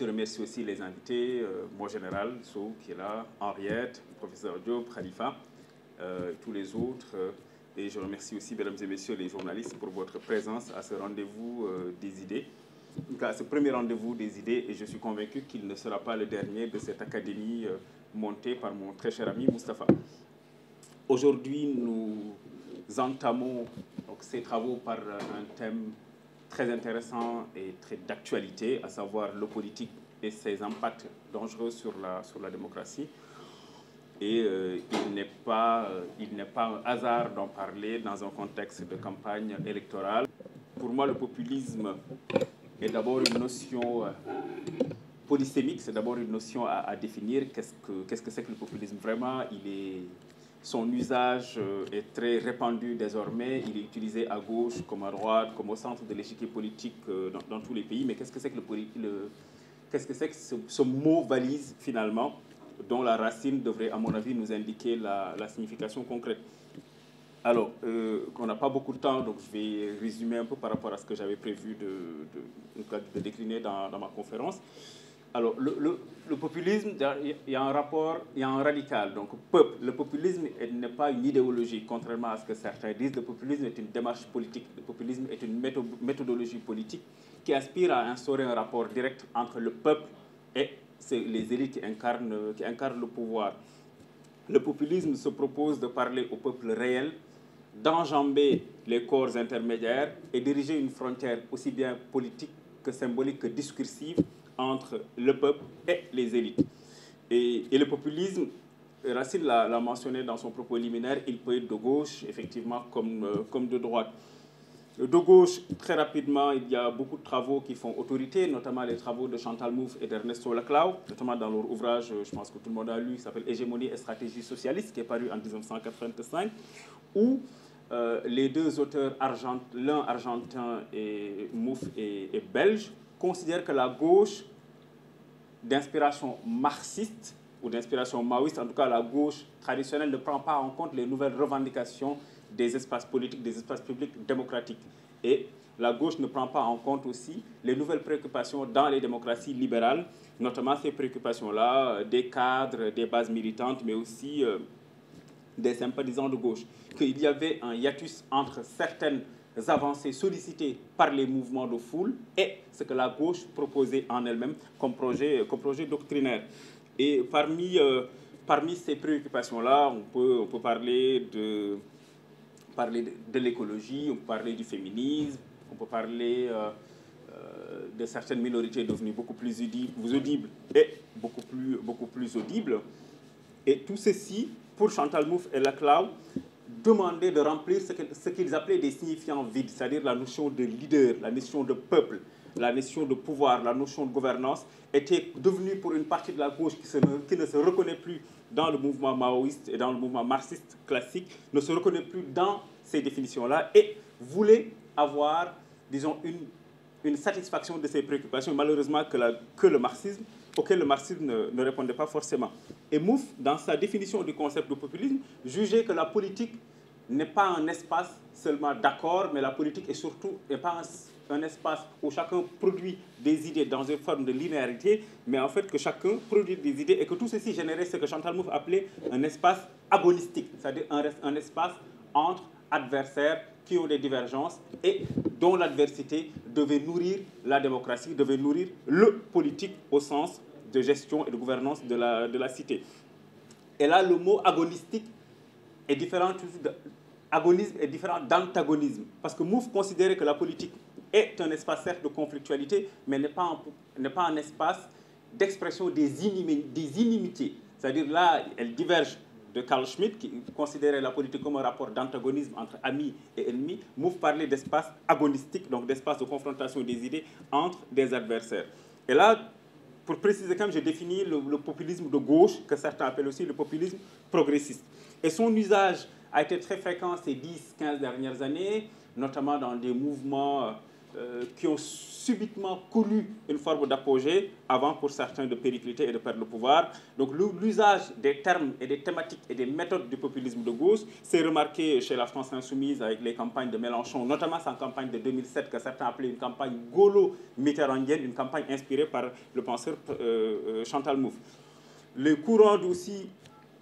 Je remercie aussi les invités, mon général Sow qui est là, Henriette, professeur Diop, Khalifa, tous les autres. Et je remercie aussi, mesdames et messieurs les journalistes, pour votre présence à ce rendez-vous des idées. Donc, à ce premier rendez-vous des idées, et je suis convaincu qu'il ne sera pas le dernier de cette académie montée par mon très cher ami Moustapha. Aujourd'hui, nous entamons donc, ces travaux par un thème très intéressant et très d'actualité, à savoir le politique et ses impacts dangereux sur la démocratie. Et il n'est pas un hasard d'en parler dans un contexte de campagne électorale. Pour moi, le populisme est d'abord une notion polysémique, c'est d'abord une notion à définir. Qu'est-ce que c'est que le populisme? Vraiment, son usage est très répandu désormais. Il est utilisé à gauche, comme à droite, comme au centre de l'échiquier politique dans tous les pays. Mais qu'est-ce que c'est que qu'est-ce que c'est que ce mot valise, finalement, dont la racine devrait, à mon avis, nous indiquer la signification concrète? Alors, on n'a pas beaucoup de temps, donc je vais résumer un peu par rapport à ce que j'avais prévu de décliner dans ma conférence. Alors, le populisme, il y a un rapport, il y a un radical. Donc, peuple, le populisme n'est pas une idéologie, contrairement à ce que certains disent. Le populisme est une démarche politique. Le populisme est une méthodologie politique qui aspire à instaurer un rapport direct entre le peuple et les élites qui incarnent le pouvoir. Le populisme se propose de parler au peuple réel, d'enjamber les corps intermédiaires et diriger une frontière aussi bien politique que symbolique que discursive entre le peuple et les élites. Et le populisme, Racine l'a mentionné dans son propos liminaire, il peut être de gauche, effectivement, comme de droite. De gauche, très rapidement, il y a beaucoup de travaux qui font autorité, notamment les travaux de Chantal Mouffe et d'Ernesto Laclau, notamment dans leur ouvrage, je pense que tout le monde a lu, qui s'appelle Hégémonie et stratégie socialiste, qui est paru en 1985, où les deux auteurs, l'un argentin et Mouffe et belge, considèrent que la gauche d'inspiration marxiste ou d'inspiration maoïste, en tout cas la gauche traditionnelle, ne prend pas en compte les nouvelles revendications des espaces politiques, des espaces publics démocratiques. Et la gauche ne prend pas en compte aussi les nouvelles préoccupations dans les démocraties libérales, notamment ces préoccupations-là des cadres, des bases militantes, mais aussi des sympathisants de gauche. Qu'il y avait un hiatus entre certaines avancées sollicitées par les mouvements de foule et ce que la gauche proposait en elle-même comme projet doctrinaire. Et parmi ces préoccupations-là, on peut parler de l'écologie, on peut parler du féminisme, on peut parler de certaines minorités devenues beaucoup plus audibles et beaucoup plus audibles. Et tout ceci, pour Chantal Mouffe et Laclau, demander de remplir ce qu'ils appelaient des signifiants vides, c'est-à-dire la notion de leader, la notion de peuple, la notion de pouvoir, la notion de gouvernance, était devenue pour une partie de la gauche qui ne se reconnaît plus dans le mouvement maoïste et dans le mouvement marxiste classique, ne se reconnaît plus dans ces définitions-là et voulait avoir, disons, une satisfaction de ces préoccupations, malheureusement auquel le marxisme ne répondait pas forcément. Et Mouffe, dans sa définition du concept de populisme, jugeait que la politique n'est pas un espace seulement d'accord, mais la politique est surtout n'est pas un espace où chacun produit des idées dans une forme de linéarité, mais en fait que chacun produit des idées et que tout ceci générait ce que Chantal Mouffe appelait un espace agonistique, c'est-à-dire un espace entre adversaires qui ont des divergences et dont l'adversité devait nourrir la démocratie, devait nourrir le politique au sens de gestion et de gouvernance de la cité. Et là, le mot agonistique est différent, agonisme est différent d'antagonisme, parce que Mouffe considérait que la politique est un espace certes de conflictualité, mais n'est pas un espace d'expression des inimitiés. C'est-à-dire là, elle diverge de Carl Schmitt, qui considérait la politique comme un rapport d'antagonisme entre amis et ennemis. Mouffe parlait d'espace agonistique, donc d'espace de confrontation des idées entre des adversaires. Et là, pour préciser quand même, j'ai défini le populisme de gauche, que certains appellent aussi le populisme progressiste. Et son usage a été très fréquent ces 10-15 dernières années, notamment dans des mouvements qui ont subitement connu une forme d'apogée, avant pour certains de péricliter et de perdre le pouvoir. Donc l'usage des termes et des thématiques et des méthodes du populisme de gauche s'est remarqué chez la France insoumise avec les campagnes de Mélenchon, notamment sa campagne de 2007 que certains appelaient une campagne gaulo-mitterrandienne, une campagne inspirée par le penseur Chantal Mouffe. Les courants aussi,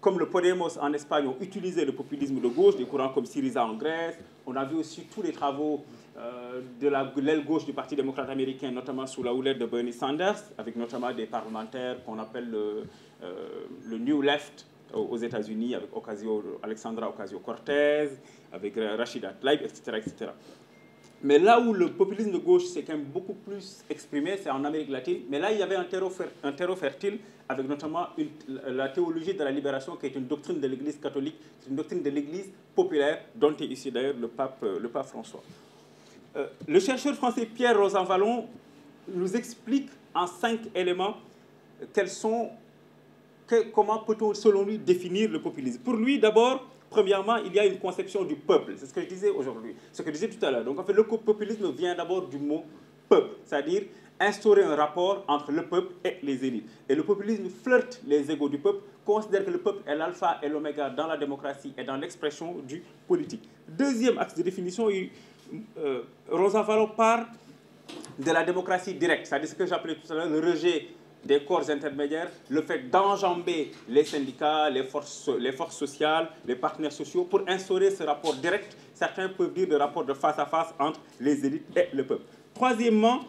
comme le Podemos en Espagne, ont utilisé le populisme de gauche, des courants comme Syriza en Grèce. On a vu aussi tous les travaux de l'aile gauche du Parti démocrate américain, notamment sous la houlette de Bernie Sanders, avec notamment des parlementaires qu'on appelle le New Left aux États-Unis, avec Alexandra Ocasio-Cortez, avec Rashida Tlaib, etc., etc. Mais là où le populisme de gauche s'est quand même beaucoup plus exprimé, c'est en Amérique latine. Mais là, il y avait un terreau fertile, avec notamment la théologie de la libération, qui est une doctrine de l'Église catholique, c'est une doctrine de l'Église populaire, dont est issu d'ailleurs le pape François. Le chercheur français Pierre Rosanvallon nous explique en 5 éléments comment peut-on, selon lui, définir le populisme. Pour lui, d'abord, premièrement, il y a une conception du peuple. C'est ce que je disais aujourd'hui, ce que je disais tout à l'heure. Donc, en fait, le populisme vient d'abord du mot peuple, c'est-à-dire instaurer un rapport entre le peuple et les élites. Et le populisme flirte les égos du peuple, considère que le peuple est l'alpha et l'oméga dans la démocratie et dans l'expression du politique. Deuxième axe de définition, Rosanvallon parle de la démocratie directe, c'est-à-dire ce que j'appelais tout à l'heure le rejet des corps intermédiaires, le fait d'enjamber les syndicats, les forces sociales, les partenaires sociaux pour instaurer ce rapport direct. Certains peuvent dire le rapport de face à face entre les élites et le peuple. Troisièmement,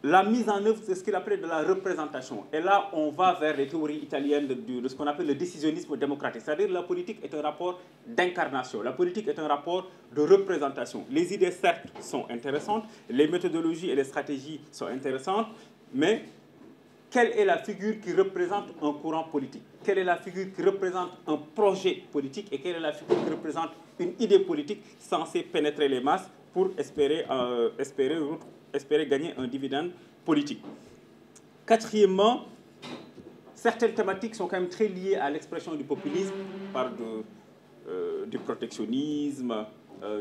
la mise en œuvre de ce qu'il appelait de la représentation. Et là, on va vers les théories italiennes de ce qu'on appelle le décisionnisme démocratique. C'est-à-dire que la politique est un rapport d'incarnation. La politique est un rapport de représentation. Les idées, certes, sont intéressantes, les méthodologies et les stratégies sont intéressantes, mais quelle est la figure qui représente un courant politique? Quelle est la figure qui représente un projet politique? Et quelle est la figure qui représente une idée politique censée pénétrer les masses pour espérer gagner un dividende politique? Quatrièmement, certaines thématiques sont quand même très liées à l'expression du populisme, on parle du protectionnisme,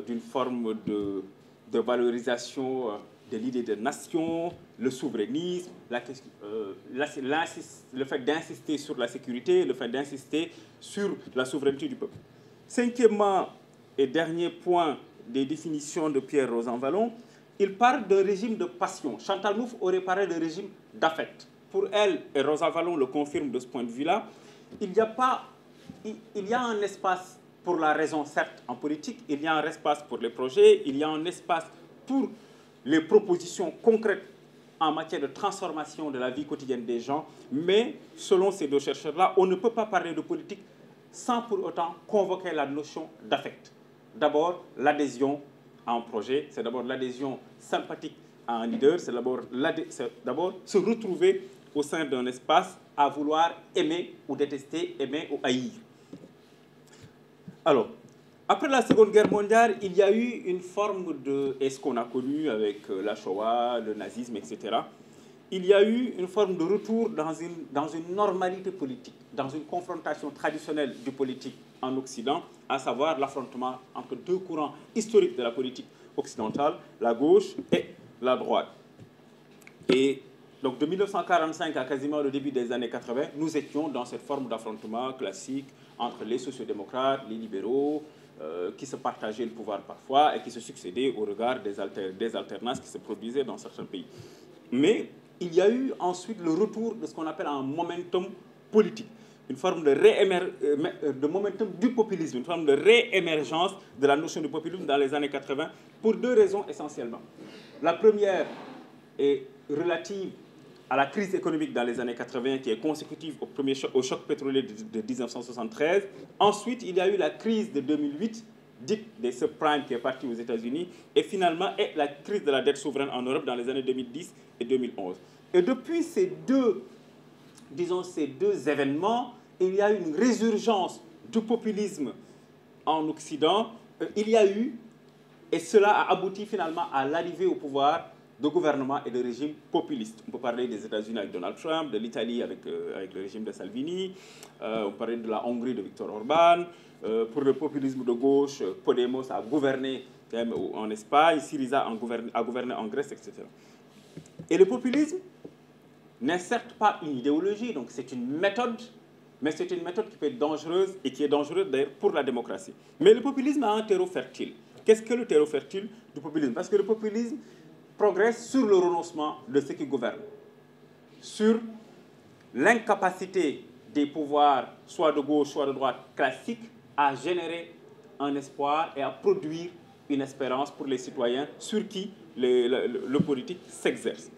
d'une forme de valorisation de l'idée de nation, le souverainisme, le fait d'insister sur la sécurité, le fait d'insister sur la souveraineté du peuple. Cinquièmement et dernier point des définitions de Pierre Rosanvallon, il parle d'un régime de passion. Chantal Mouffe aurait parlé de régime d'affect. Pour elle, et Rosanvallon le confirme de ce point de vue-là, il y a un espace pour la raison, certes, en politique, il y a un espace pour les projets, il y a un espace pour les propositions concrètes en matière de transformation de la vie quotidienne des gens, mais selon ces deux chercheurs-là, on ne peut pas parler de politique sans pour autant convoquer la notion d'affect. D'abord, l'adhésion à un projet, c'est d'abord l'adhésion sympathique à un leader, c'est d'abord se retrouver au sein d'un espace à vouloir aimer ou détester, aimer ou haïr. Alors, après la Seconde Guerre mondiale, il y a eu une forme et ce qu'on a connu avec la Shoah, le nazisme, etc. Il y a eu une forme de retour dans une normalité politique, dans une confrontation traditionnelle du politique en Occident, à savoir l'affrontement entre deux courants historiques de la politique occidentale, la gauche et la droite. Et donc de 1945 à quasiment le début des années 80, nous étions dans cette forme d'affrontement classique entre les sociodémocrates, les libéraux, qui se partageaient le pouvoir parfois et qui se succédaient au regard des alternances qui se produisaient dans certains pays. Mais il y a eu ensuite le retour de ce qu'on appelle un momentum politique, une forme de momentum du populisme, une forme de réémergence de la notion du populisme dans les années 80 pour deux raisons essentiellement. La première est relative à la crise économique dans les années 80 qui est consécutive au choc pétrolier de 1973. Ensuite, il y a eu la crise de 2008, dite des subprimes qui est partie aux États-Unis, et finalement la crise de la dette souveraine en Europe dans les années 2010 et 2011. Et depuis ces deux événements, il y a eu une résurgence du populisme en Occident. Il y a eu, et cela a abouti finalement à l'arrivée au pouvoir de gouvernements et de régimes populistes. On peut parler des États-Unis avec Donald Trump, de l'Italie avec le régime de Salvini, on peut parler de la Hongrie de Viktor Orban. Pour le populisme de gauche, Podemos a gouverné en Espagne, Syriza a gouverné en Grèce, etc. Et le populisme n'est certes pas une idéologie, donc c'est une méthode, mais c'est une méthode qui peut être dangereuse et qui est dangereuse d'ailleurs pour la démocratie. Mais le populisme a un terreau fertile. Qu'est-ce que le terreau fertile du populisme? Parce que le populisme progresse sur le renoncement de ceux qui gouvernent, sur l'incapacité des pouvoirs, soit de gauche, soit de droite, classiques, à générer un espoir et à produire une espérance pour les citoyens sur qui le politique s'exerce.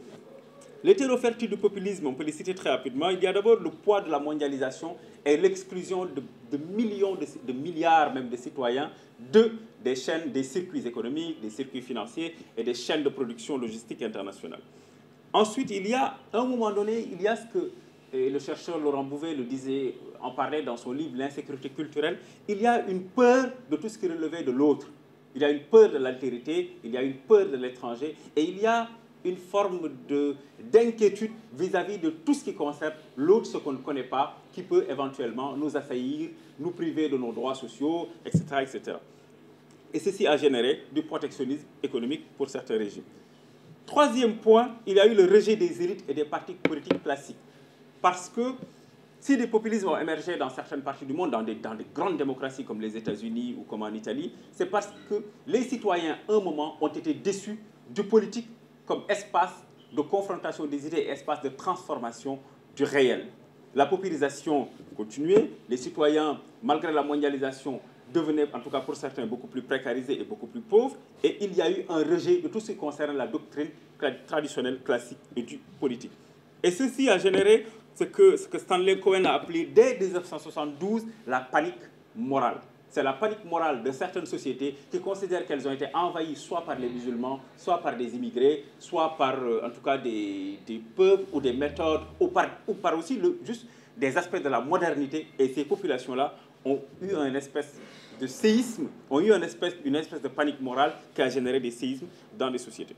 Les terreaux fertiles du populisme, on peut les citer très rapidement. Il y a d'abord le poids de la mondialisation et l'exclusion de millions, de milliards même de citoyens des chaînes, des circuits économiques, des circuits financiers et des chaînes de production logistique internationale. Ensuite, il y a, à un moment donné, il y a ce que le chercheur Laurent Bouvet le disait, en parlait dans son livre L'insécurité culturelle, il y a une peur de tout ce qui relevait de l'autre. Il y a une peur de l'altérité, il y a une peur de l'étranger, et il y a une forme d'inquiétude vis-à-vis de tout ce qui concerne l'autre, ce qu'on ne connaît pas, qui peut éventuellement nous assaillir, nous priver de nos droits sociaux, etc., etc. Et ceci a généré du protectionnisme économique pour certains régimes. Troisième point, il y a eu le rejet des élites et des partis politiques classiques. Parce que si des populismes ont émergé dans certaines parties du monde, dans des grandes démocraties comme les États-Unis ou comme en Italie, c'est parce que les citoyens, à un moment, ont été déçus du politique comme espace de confrontation des idées et espace de transformation du réel. La paupérisation continuait, les citoyens, malgré la mondialisation, devenaient, en tout cas pour certains, beaucoup plus précarisés et beaucoup plus pauvres, et il y a eu un rejet de tout ce qui concerne la doctrine traditionnelle, classique et du politique. Et ceci a généré ce que Stanley Cohen a appelé dès 1972 la panique morale. C'est la panique morale de certaines sociétés qui considèrent qu'elles ont été envahies soit par les musulmans, soit par des immigrés, soit par, en tout cas, des peuples ou des méthodes, ou par aussi juste des aspects de la modernité. Et ces populations-là ont eu une espèce de séisme, ont eu une espèce de panique morale qui a généré des séismes dans les sociétés.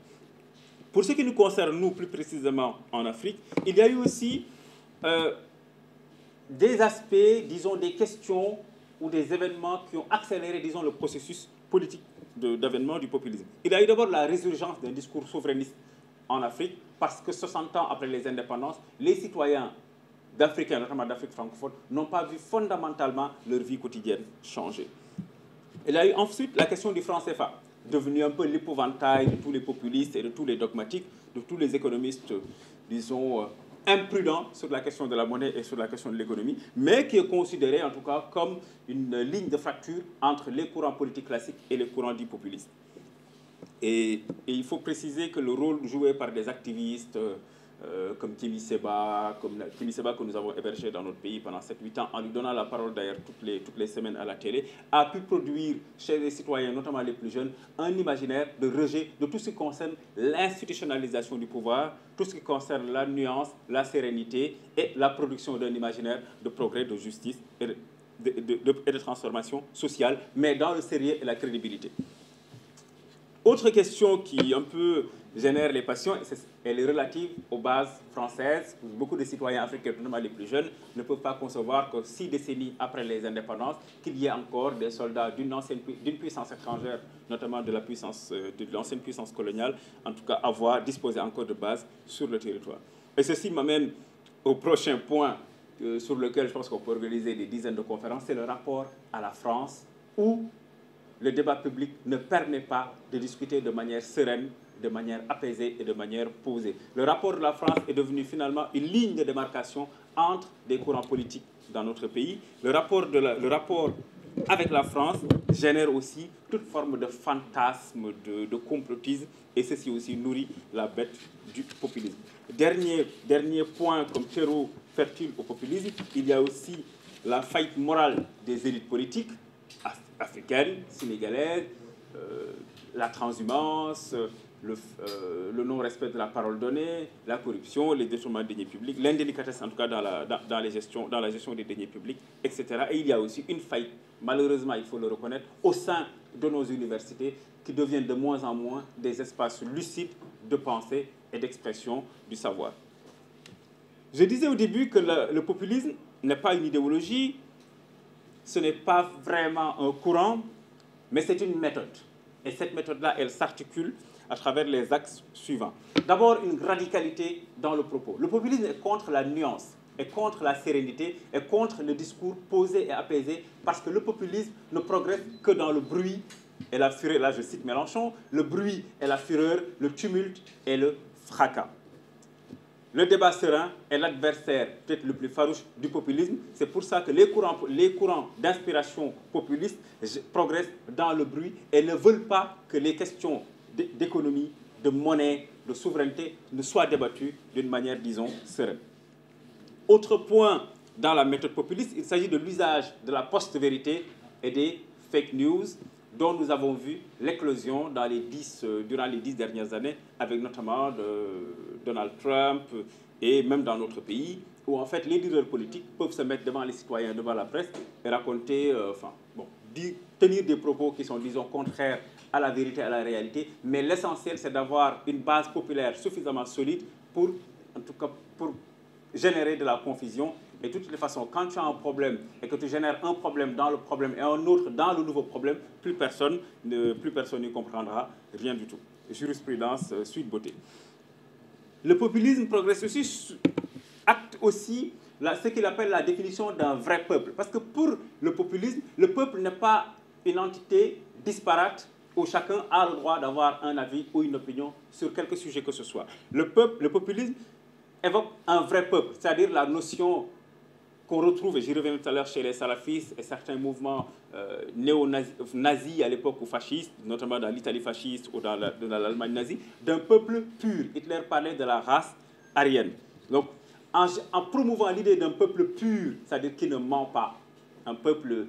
Pour ce qui nous concerne, nous, plus précisément en Afrique, il y a eu aussi des aspects, disons, des questions ou des événements qui ont accéléré, disons, le processus politique d'avènement du populisme. Il y a eu d'abord la résurgence d'un discours souverainiste en Afrique, parce que 60 ans après les indépendances, les citoyens d'Africains, notamment d'Afrique francophone, n'ont pas vu fondamentalement leur vie quotidienne changer. Il y a eu ensuite la question du franc CFA, devenu un peu l'épouvantail de tous les populistes et de tous les dogmatiques, de tous les économistes, disons, imprudent sur la question de la monnaie et sur la question de l'économie, mais qui est considéré en tout cas comme une ligne de fracture entre les courants politiques classiques et les courants dits populistes. Et il faut préciser que le rôle joué par des activistes comme Kémy Séba, que nous avons hébergé dans notre pays pendant 7-8 ans, en lui donnant la parole d'ailleurs toutes les semaines à la télé, a pu produire chez les citoyens, notamment les plus jeunes, un imaginaire de rejet de tout ce qui concerne l'institutionnalisation du pouvoir, tout ce qui concerne la nuance, la sérénité et la production d'un imaginaire de progrès, de justice et de transformation sociale, mais dans le sérieux et la crédibilité. Autre question qui un peu génère les passions, elle est relative aux bases françaises. Beaucoup de citoyens africains, notamment les plus jeunes, ne peuvent pas concevoir que 6 décennies après les indépendances, qu'il y ait encore des soldats d'une puissance étrangère, notamment de l'ancienne puissance coloniale, en tout cas disposer encore de bases sur le territoire. Et ceci m'amène au prochain point sur lequel je pense qu'on peut organiser des dizaines de conférences, c'est le rapport à la France, où le débat public ne permet pas de discuter de manière sereine, de manière apaisée et de manière posée. Le rapport de la France est devenu finalement une ligne de démarcation entre des courants politiques dans notre pays. Le rapport avec la France génère aussi toute forme de fantasme, de complotisme, et ceci aussi nourrit la bête du populisme. Dernier point comme terreau fertile au populisme, il y a aussi la faillite morale des élites politiques, africaine, sénégalaise, la transhumance, le non-respect de la parole donnée, la corruption, les détournements de deniers publics, l'indélicatesse en tout cas dans la gestion des deniers publics, etc. Et il y a aussi une faillite, malheureusement il faut le reconnaître, au sein de nos universités qui deviennent de moins en moins des espaces lucides de pensée et d'expression du savoir. Je disais au début que le populisme n'est pas une idéologie, ce n'est pas vraiment un courant, mais c'est une méthode. Et cette méthode-là, elle s'articule à travers les axes suivants. D'abord, une radicalité dans le propos. Le populisme est contre la nuance, est contre la sérénité, est contre le discours posé et apaisé, parce que le populisme ne progresse que dans le bruit et la fureur. Là, je cite Mélenchon, le bruit et la fureur, le tumulte et le fracas. Le débat serein est l'adversaire peut-être le plus farouche du populisme. C'est pour ça que les courants d'inspiration populiste progressent dans le bruit et ne veulent pas que les questions d'économie, de monnaie, de souveraineté ne soient débattues d'une manière, disons, sereine. Autre point dans la méthode populiste, il s'agit de l'usage de la post-vérité et des fake news dont nous avons vu l'éclosion durant les 10 dernières années, avec notamment Donald Trump et même dans notre pays, où en fait les leaders politiques peuvent se mettre devant les citoyens, devant la presse et raconter, tenir des propos qui sont, disons, contraires à la vérité, à la réalité, mais l'essentiel c'est d'avoir une base populaire suffisamment solide pour, en tout cas, pour générer de la confusion. Et de toutes les façons, quand tu as un problème et que tu génères un problème dans le problème et un autre dans le nouveau problème, plus personne n'y comprendra rien du tout. Jurisprudence, suite beauté. Le populisme progresse aussi, acte aussi ce qu'il appelle la définition d'un vrai peuple. Parce que pour le populisme, le peuple n'est pas une entité disparate où chacun a le droit d'avoir un avis ou une opinion sur quelque sujet que ce soit. Le populisme évoque un vrai peuple, c'est-à-dire la notion qu'on retrouve, et j'y reviens tout à l'heure, chez les salafistes et certains mouvements néo-nazis à l'époque ou fascistes, notamment dans l'Italie fasciste ou dans l'Allemagne nazie, d'un peuple pur. Hitler parlait de la race aryenne. Donc, en promouvant l'idée d'un peuple pur, c'est-à-dire qui ne ment pas, un peuple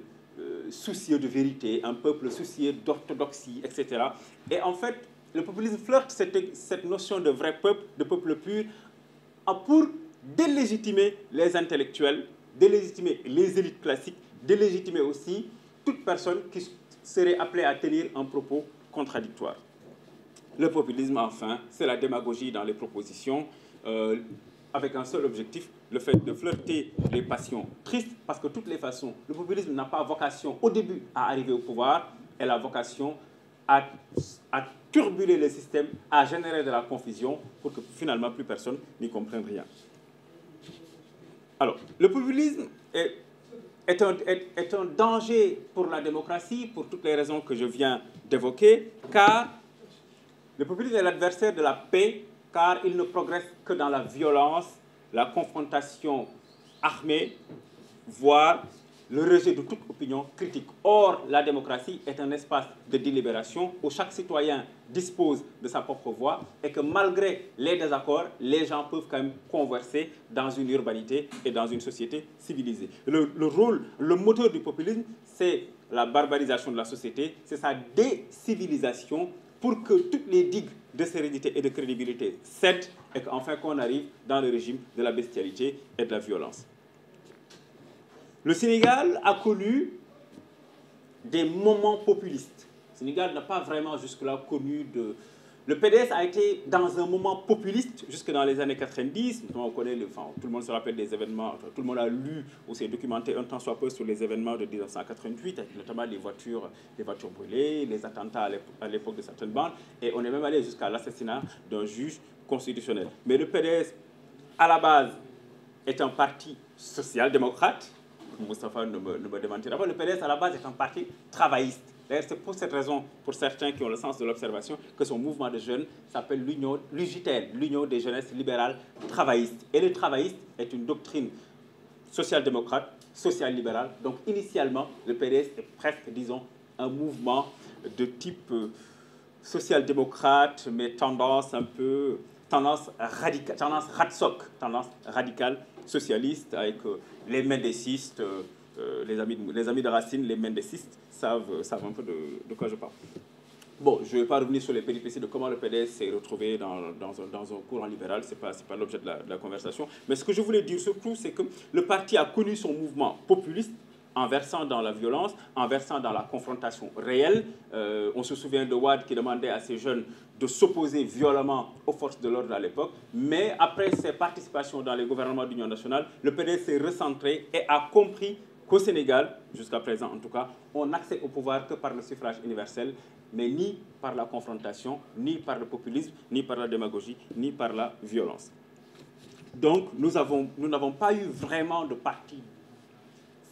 soucieux de vérité, un peuple soucieux d'orthodoxie, etc. Et en fait, le populisme flirte cette notion de vrai peuple, de peuple pur, pour délégitimer les intellectuels, délégitimer les élites classiques, délégitimer aussi toute personne qui serait appelée à tenir un propos contradictoire. Le populisme, enfin, c'est la démagogie dans les propositions, avec un seul objectif, le fait de flirter les passions tristes, parce que de toutes les façons, le populisme n'a pas vocation au début à arriver au pouvoir, elle a vocation à turbuler le système, à générer de la confusion pour que finalement plus personne n'y comprenne rien. Alors, le populisme est un danger pour la démocratie pour toutes les raisons que je viens d'évoquer, car le populisme est l'adversaire de la paix, car il ne progresse que dans la violence, la confrontation armée, voire le rejet de toute opinion critique. Or, la démocratie est un espace de délibération où chaque citoyen dispose de sa propre voix et que malgré les désaccords, les gens peuvent quand même converser dans une urbanité et dans une société civilisée. Le moteur du populisme, c'est la barbarisation de la société, c'est sa décivilisation pour que toutes les digues de sérénité et de crédibilité cèdent et qu'enfin qu'on arrive dans le régime de la bestialité et de la violence. Le Sénégal a connu des moments populistes. Le Sénégal n'a pas vraiment jusque-là connu de... Le PDS a été dans un moment populiste jusque dans les années 90. On connaît tout le monde se rappelle des événements, tout le monde a lu ou s'est documenté un temps soit peu sur les événements de 1988, avec notamment les voitures brûlées, les attentats à l'époque de certaines bandes. Et on est même allé jusqu'à l'assassinat d'un juge constitutionnel. Mais le PDS, à la base, est un parti social-démocrate. Moustapha ne me démentira pas. Le PDS, à la base, est un parti travailliste. D'ailleurs, c'est pour cette raison, pour certains qui ont le sens de l'observation, que son mouvement de jeunes s'appelle l'UJTL, l'Union des jeunesses libérales travaillistes. Et le travailliste est une doctrine social-démocrate, social-libérale. Donc, initialement, le PDS est presque, disons, un mouvement de type social-démocrate, mais tendance radicale, socialiste, avec les mendécistes, les amis de Racine, les mendécistes, savent un peu de quoi je parle. Bon, je ne vais pas revenir sur les péripéties de comment le PDS s'est retrouvé dans un courant libéral, ce n'est pas l'objet de la conversation. Mais ce que je voulais dire surtout, c'est que le parti a connu son mouvement populiste en versant dans la violence, en versant dans la confrontation réelle. On se souvient de Wade qui demandait à ces jeunes de s'opposer violemment aux forces de l'ordre à l'époque. Mais après ses participations dans les gouvernements d'union nationale, le PDS s'est recentré et a compris qu'au Sénégal, jusqu'à présent en tout cas, on n'accède au pouvoir que par le suffrage universel mais ni par la confrontation, ni par le populisme, ni par la démagogie, ni par la violence. Donc, nous n'avons pas eu vraiment de parti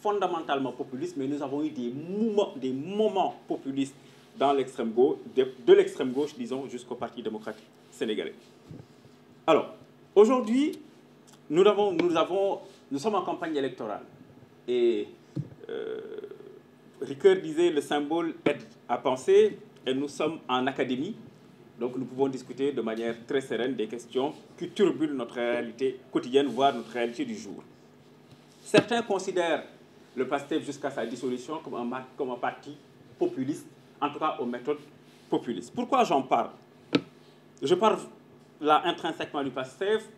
fondamentalement populiste, mais nous avons eu des moments populistes dans l'extrême gauche, de l'extrême gauche, disons, jusqu'au Parti démocratique sénégalais. Alors, aujourd'hui, nous sommes en campagne électorale. Et Ricoeur disait, le symbole aide à penser, et nous sommes en académie. Donc, nous pouvons discuter de manière très sereine des questions qui turbulent notre réalité quotidienne, voire notre réalité du jour. Certains considèrent le PASTEF jusqu'à sa dissolution comme un parti populiste, en tout cas aux méthodes populistes. Pourquoi j'en parle? Je parle là intrinsèquement du PASTEF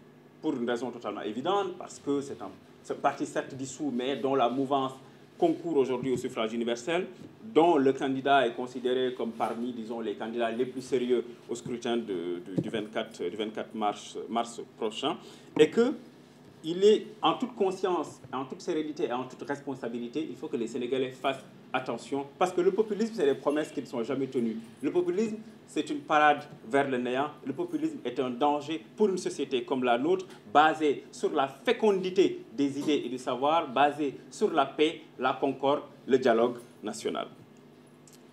pour une raison totalement évidente, parce que c'est un parti certes dissous, mais dont la mouvance concourt aujourd'hui au suffrage universel, dont le candidat est considéré comme parmi, disons, les candidats les plus sérieux au scrutin du 24 mars prochain, et qu'il est en toute conscience, en toute sérénité et en toute responsabilité, il faut que les Sénégalais fassent attention, parce que le populisme, c'est des promesses qui ne sont jamais tenues. Le populisme, c'est une parade vers le néant. Le populisme est un danger pour une société comme la nôtre, basée sur la fécondité des idées et du savoir, basée sur la paix, la concorde, le dialogue national.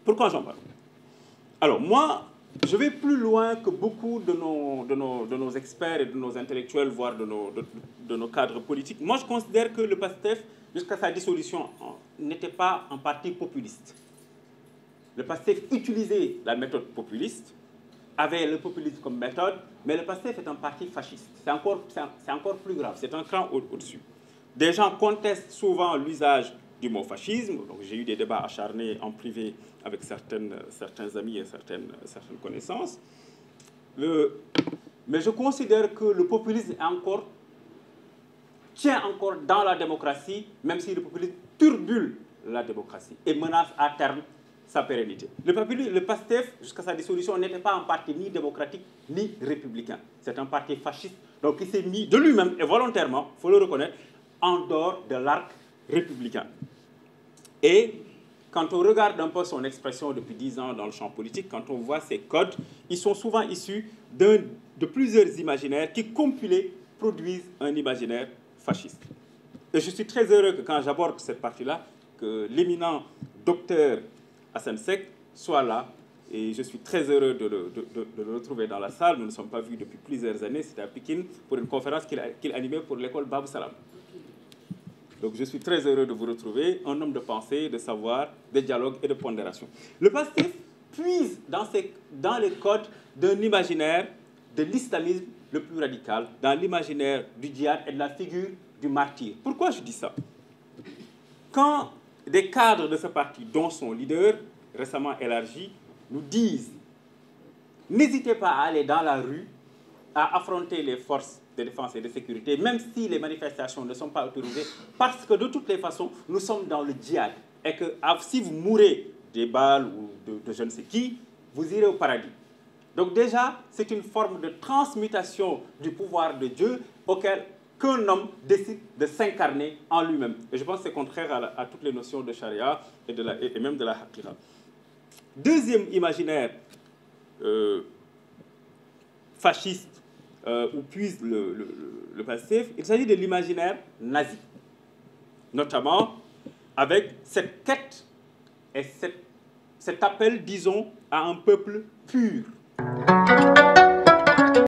Pourquoi j'en parle? Alors, moi, je vais plus loin que beaucoup de nos experts et de nos intellectuels, voire de nos cadres politiques. Moi, je considère que le PASTEF, jusqu'à sa dissolution, n'était pas un parti populiste. Le PASTEF utilisait la méthode populiste, avait le populisme comme méthode, mais le PASTEF est un parti fasciste. C'est encore plus grave, c'est un cran au-dessus. Des gens contestent souvent l'usage du mot fascisme. Donc, j'ai eu des débats acharnés en privé avec certains amis et certaines connaissances. Mais je considère que le populisme tient encore dans la démocratie, même si le populisme turbule la démocratie et menace à terme sa pérennité. Le PASTEF, jusqu'à sa dissolution, n'était pas un parti ni démocratique ni républicain. C'est un parti fasciste, donc il s'est mis de lui-même et volontairement, il faut le reconnaître, en dehors de l'arc républicain. Et quand on regarde un peu son expression depuis 10 ans dans le champ politique, quand on voit ses codes, ils sont souvent issus de plusieurs imaginaires qui, compilés, produisent un imaginaire fasciste. Et je suis très heureux que quand j'aborde cette partie-là, que l'éminent docteur Assane Seck soit là. Et je suis très heureux de le retrouver dans la salle. Nous ne sommes pas vus depuis plusieurs années. C'était à Pékin pour une conférence qu'il animait pour l'école Babou Salam. Donc je suis très heureux de vous retrouver, un homme de pensée, de savoir, de dialogue et de pondération. Le PASTEF puise dans les codes d'un imaginaire de l'islamisme le plus radical, dans l'imaginaire du djihad et de la figure du martyr. Pourquoi je dis ça? Quand des cadres de ce parti, dont son leader, récemment élargi, nous disent « N'hésitez pas à aller dans la rue, à affronter les forces de défense et de sécurité, même si les manifestations ne sont pas autorisées, parce que de toutes les façons, nous sommes dans le djihad. Et que si vous mourrez des balles ou de je ne sais qui, vous irez au paradis. » Donc déjà, c'est une forme de transmutation du pouvoir de Dieu qu'un homme décide de s'incarner en lui-même. Et je pense que c'est contraire à toutes les notions de charia et même de la haqiqa. Deuxième imaginaire fasciste où puise le PASTEF, il s'agit de l'imaginaire nazi. Notamment avec cette quête et cet appel, disons, à un peuple pur.